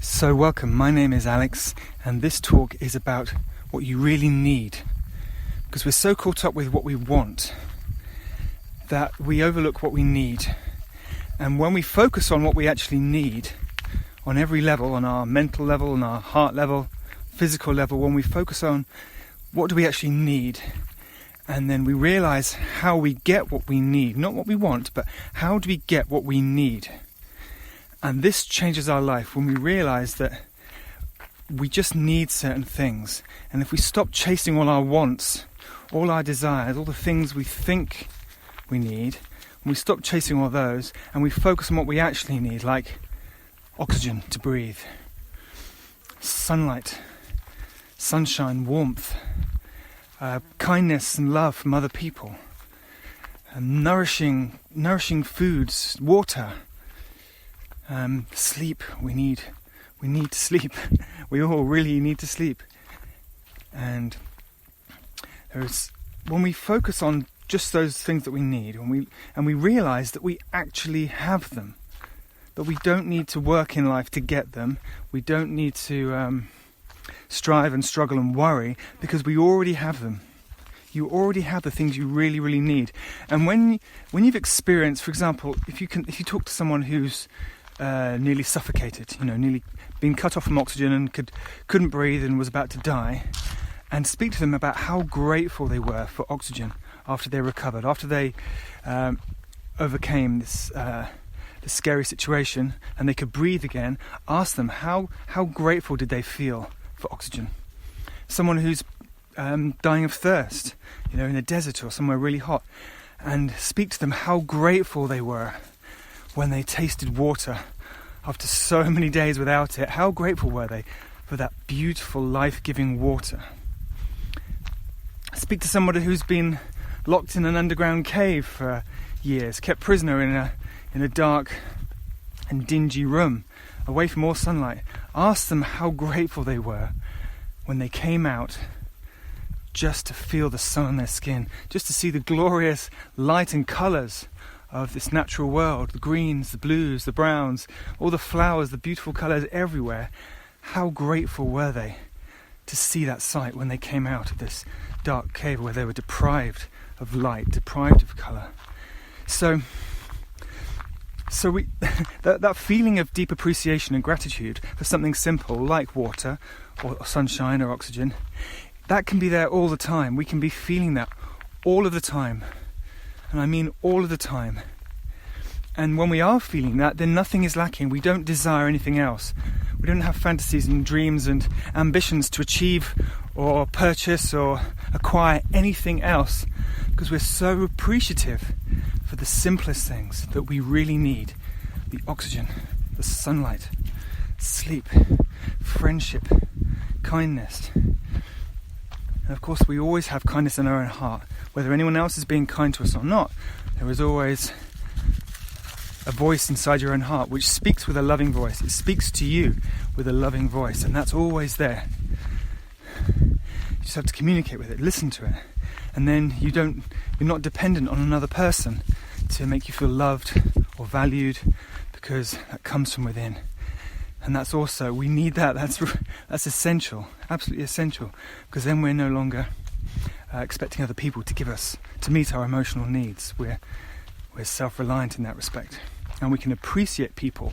So welcome, my name is Alex, and this talk is about what you really need. Because we're so caught up with what we want that we overlook what we need. And when we focus on what we actually need, on every level, on our mental level, on our heart level, physical level, when we focus on what do we actually need, and then we realize how we get what we need, not what we want, but how do we get what we need. And this changes our life when we realize that we just need certain things. And if we stop chasing all our wants, all our desires, all the things we think we need, and we stop chasing all those and we focus on what we actually need, like oxygen to breathe, sunlight, sunshine, warmth, kindness and love from other people, and nourishing foods, water, sleep. We need to sleep. We all really need to sleep. And when we focus on just those things that we need, and we realize that we actually have them, that we don't need to work in life to get them, we don't need to strive and struggle and worry, because we already have them. You already have the things you really, really need. And when you've experienced, for example, if you talk to someone who's nearly suffocated, nearly been cut off from oxygen and couldn't breathe and was about to die, and speak to them about how grateful they were for oxygen after they recovered, after they overcame this scary situation and they could breathe again. Ask them how grateful did they feel for oxygen. Someone who's dying of thirst, in a desert or somewhere really hot, and speak to them how grateful they were when they tasted water after so many days without it. How grateful were they for that beautiful, life-giving water? Speak to somebody who's been locked in an underground cave for years, kept prisoner in a dark and dingy room, away from all sunlight. Ask them how grateful they were when they came out, just to feel the sun on their skin, just to see the glorious light and colours of this natural world, the greens, the blues, the browns, all the flowers, the beautiful colours everywhere. How grateful were they to see that sight when they came out of this dark cave where they were deprived of light, deprived of colour. So we that feeling of deep appreciation and gratitude for something simple like water or sunshine or oxygen, that can be there all the time. We can be feeling that all of the time. And I mean all of the time. And when we are feeling that, then nothing is lacking. We don't desire anything else. We don't have fantasies and dreams and ambitions to achieve or purchase or acquire anything else, because we're so appreciative for the simplest things that we really need: the oxygen, the sunlight, sleep, friendship, kindness. And of course, we always have kindness in our own heart. Whether anyone else is being kind to us or not, there is always a voice inside your own heart which speaks with a loving voice. It speaks to you with a loving voice, and that's always there. You just have to communicate with it, listen to it, and then you're not dependent on another person to make you feel loved or valued, because that comes from within. And that's also, we need that. That's essential, absolutely essential, because then we're no longer expecting other people to meet our emotional needs. We're self-reliant in that respect, and we can appreciate people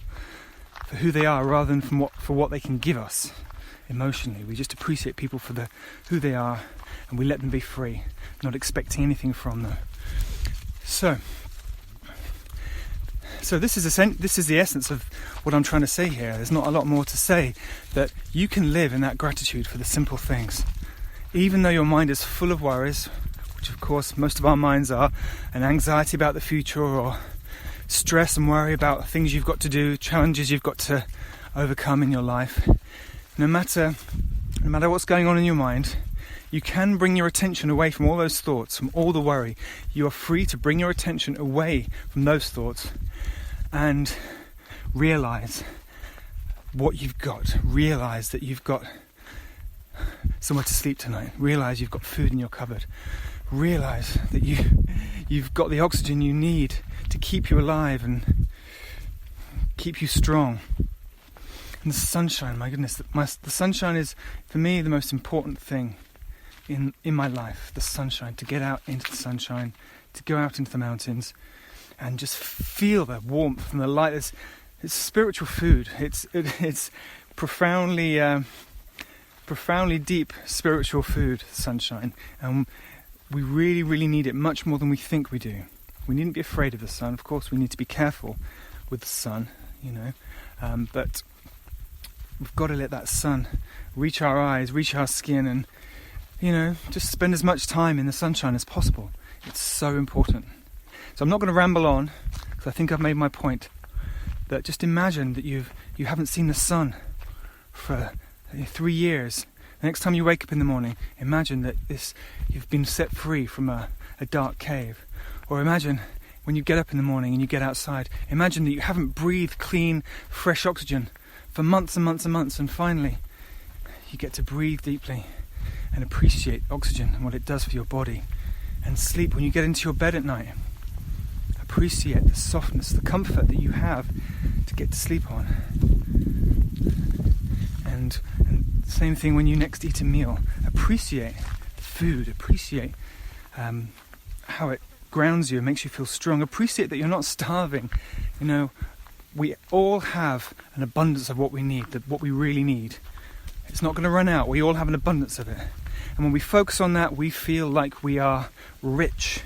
for who they are rather than for what they can give us emotionally. We just appreciate people for who they are, and we let them be free, not expecting anything from them. So this is the essence of what I'm trying to say here. There's not a lot more to say, that you can live in that gratitude for the simple things. Even though your mind is full of worries, which of course most of our minds are, and anxiety about the future, or stress and worry about things you've got to do, challenges you've got to overcome in your life, no matter what's going on in your mind, you can bring your attention away from all those thoughts, from all the worry. You are free to bring your attention away from those thoughts and realize what you've got. Realize that you've got somewhere to sleep tonight. Realize you've got food in your cupboard. Realize that you've got the oxygen you need to keep you alive and keep you strong. And the sunshine, my goodness, the sunshine is, for me, the most important thing in my life. The sunshine, to get out into the sunshine, to go out into the mountains and just feel the warmth from the light. It's spiritual food. It's profoundly deep spiritual food, sunshine. And we really, really need it much more than we think we do. We needn't be afraid of the sun. Of course, we need to be careful with the sun, but we've got to let that sun reach our eyes, reach our skin, and, just spend as much time in the sunshine as possible. It's so important. So I'm not going to ramble on, because I think I've made my point. That just imagine that you haven't seen the sun for 3 years. The next time you wake up in the morning, imagine that you've been set free from a dark cave. Or imagine when you get up in the morning and you get outside, imagine that you haven't breathed clean, fresh oxygen for months and months and months, and finally you get to breathe deeply and appreciate oxygen and what it does for your body. And sleep when you get into your bed at night. Appreciate the softness, the comfort that you have to get to sleep on. And same thing when you next eat a meal. Appreciate the food, appreciate how it grounds you and makes you feel strong. Appreciate that you're not starving. We all have an abundance of what we need, what we really need. It's not going to run out. We all have an abundance of it. And when we focus on that, we feel like we are rich.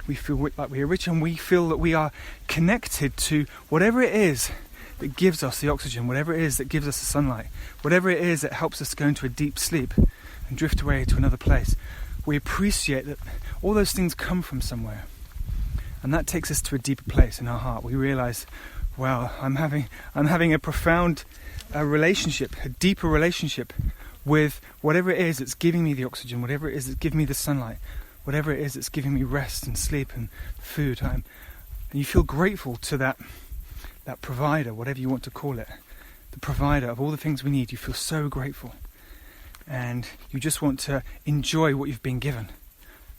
We feel like we are rich, and we feel that we are connected to whatever it is that gives us the oxygen, whatever it is that gives us the sunlight, whatever it is that helps us go into a deep sleep and drift away to another place. We appreciate that all those things come from somewhere. And that takes us to a deeper place in our heart. We realise, wow, I'm having a profound relationship, a deeper relationship with whatever it is that's giving me the oxygen, whatever it is that's giving me the sunlight, whatever it is that's giving me rest and sleep and food. And you feel grateful to that provider, whatever you want to call it, the provider of all the things we need. You feel so grateful. And you just want to enjoy what you've been given.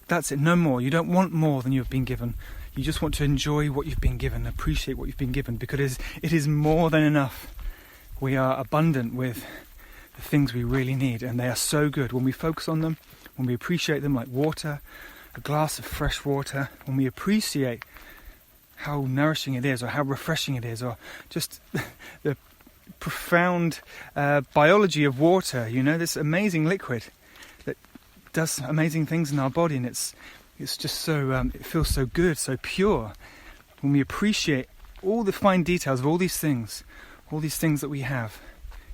That's it, no more. You don't want more than you've been given. You just want to enjoy what you've been given, appreciate what you've been given, because it is more than enough. We are abundant with the things we really need, and they are so good. When we focus on them, when we appreciate them, like water, a glass of fresh water, when we appreciate how nourishing it is, or how refreshing it is, or just the profound biology of water, this amazing liquid that does amazing things in our body, and it's just so it feels so good, so pure. When we appreciate all the fine details of all these things that we have,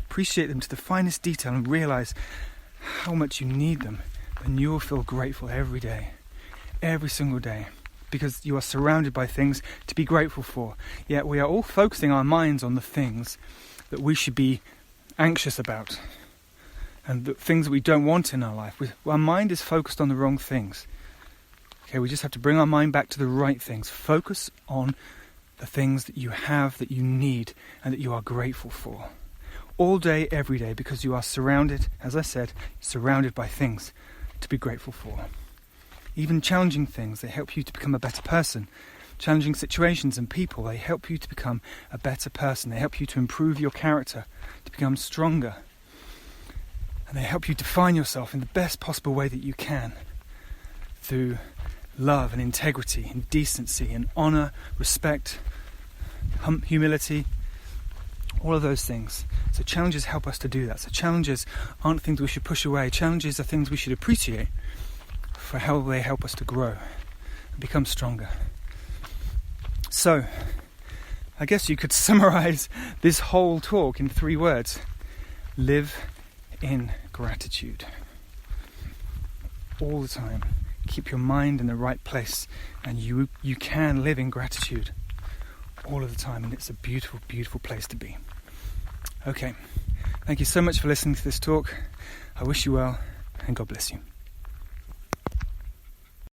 appreciate them to the finest detail, and realize how much you need them, then you will feel grateful every day, every single day, because you are surrounded by things to be grateful for. Yet we are all focusing our minds on the things that we should be anxious about, and the things that we don't want in our life. Our mind is focused on the wrong things. Okay, we just have to bring our mind back to the right things. Focus on the things that you have, that you need, and that you are grateful for. All day, every day, because you are surrounded, as I said, surrounded by things to be grateful for. Even challenging things, they help you to become a better person. Challenging situations and people, they help you to become a better person. They help you to improve your character, to become stronger. And they help you define yourself in the best possible way that you can, through love and integrity and decency and honour, respect, humility, all of those things. So challenges help us to do that. So challenges aren't things we should push away. Challenges are things we should appreciate for how they help us to grow and become stronger. So, I guess you could summarise this whole talk in 3 words. Live in gratitude. All the time. Keep your mind in the right place, and you can live in gratitude all of the time, and it's a beautiful, beautiful place to be. Okay, thank you so much for listening to this talk. I wish you well, and God bless you.